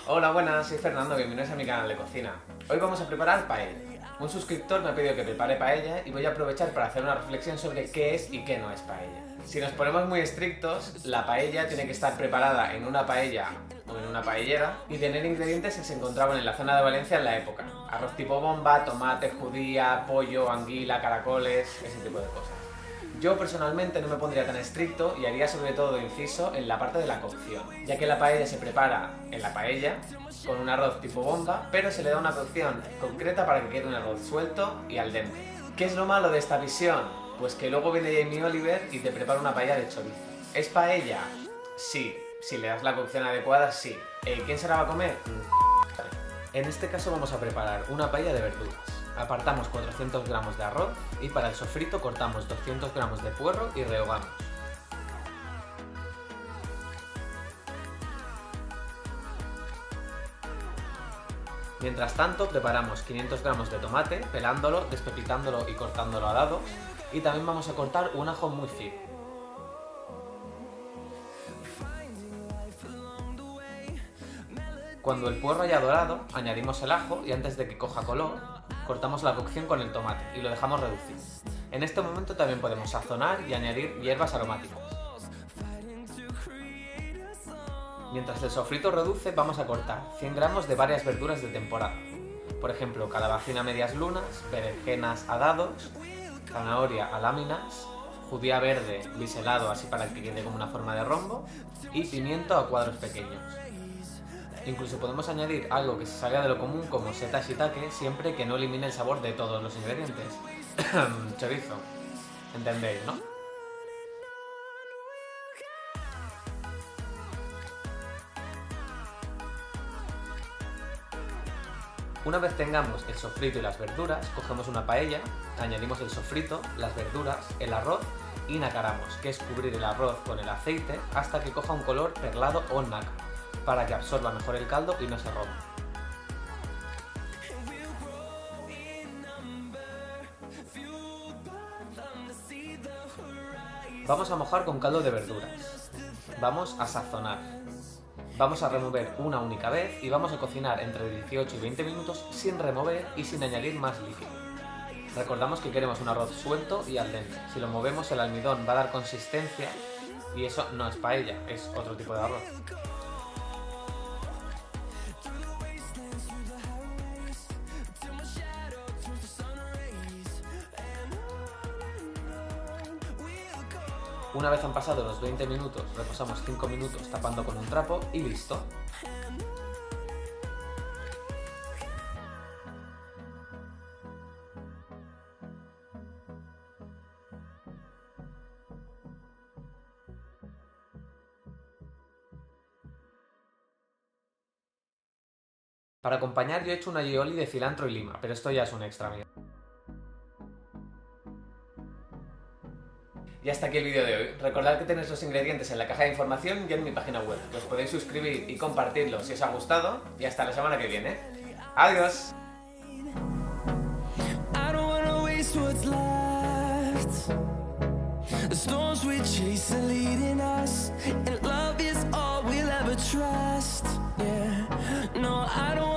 Hola, buenas, soy Fernando, bienvenidos a mi canal de cocina. Hoy vamos a preparar paella. Un suscriptor me ha pedido que prepare paella y voy a aprovechar para hacer una reflexión sobre qué es y qué no es paella. Si nos ponemos muy estrictos, la paella tiene que estar preparada en una paella o en una paellera y tener ingredientes que se encontraban en la zona de Valencia en la época. Arroz tipo bomba, tomate, judía, pollo, anguila, caracoles, ese tipo de cosas. Yo personalmente no me pondría tan estricto y haría sobre todo inciso en la parte de la cocción, ya que la paella se prepara en la paella con un arroz tipo bomba, pero se le da una cocción concreta para que quede un arroz suelto y al dente. ¿Qué es lo malo de esta visión? Pues que luego viene Jamie Oliver y te prepara una paella de chorizo. ¿Es paella? Sí. Si le das la cocción adecuada, sí. ¿Quién se la va a comer? En este caso vamos a preparar una paella de verduras. Apartamos 400 gramos de arroz y para el sofrito cortamos 200 gramos de puerro y rehogamos. Mientras tanto preparamos 500 gramos de tomate, pelándolo, despepitándolo y cortándolo a dados, y también vamos a cortar un ajo muy fino. Cuando el puerro haya dorado, añadimos el ajo y antes de que coja color, cortamos la cocción con el tomate y lo dejamos reducir. En este momento también podemos sazonar y añadir hierbas aromáticas. Mientras el sofrito reduce, vamos a cortar 100 gramos de varias verduras de temporada. Por ejemplo, calabacín a medias lunas, berenjenas a dados, zanahoria a láminas, judía verde biselado así para que quede como una forma de rombo y pimiento a cuadros pequeños. Incluso podemos añadir algo que se salga de lo común como seta shiitake siempre que no elimine el sabor de todos los ingredientes. Chorizo. ¿Entendéis, no? Una vez tengamos el sofrito y las verduras, cogemos una paella, añadimos el sofrito, las verduras, el arroz y nacaramos, que es cubrir el arroz con el aceite hasta que coja un color perlado o nácar, para que absorba mejor el caldo y no se rompa. Vamos a mojar con caldo de verduras. Vamos a sazonar. Vamos a remover una única vez y vamos a cocinar entre 18 y 20 minutos sin remover y sin añadir más líquido. Recordamos que queremos un arroz suelto y al dente. Si lo movemos el almidón va a dar consistencia y eso no es paella, es otro tipo de arroz. Una vez han pasado los 20 minutos, reposamos 5 minutos tapando con un trapo y listo. Para acompañar yo he hecho un aioli de cilantro y lima, pero esto ya es un extra mío. Y hasta aquí el vídeo de hoy. Recordad que tenéis los ingredientes en la caja de información y en mi página web. Os podéis suscribir y compartirlo si os ha gustado. Y hasta la semana que viene. ¡Adiós! The storms we chase are leading us, and love is all we'll ever trust. Yeah, no, I don't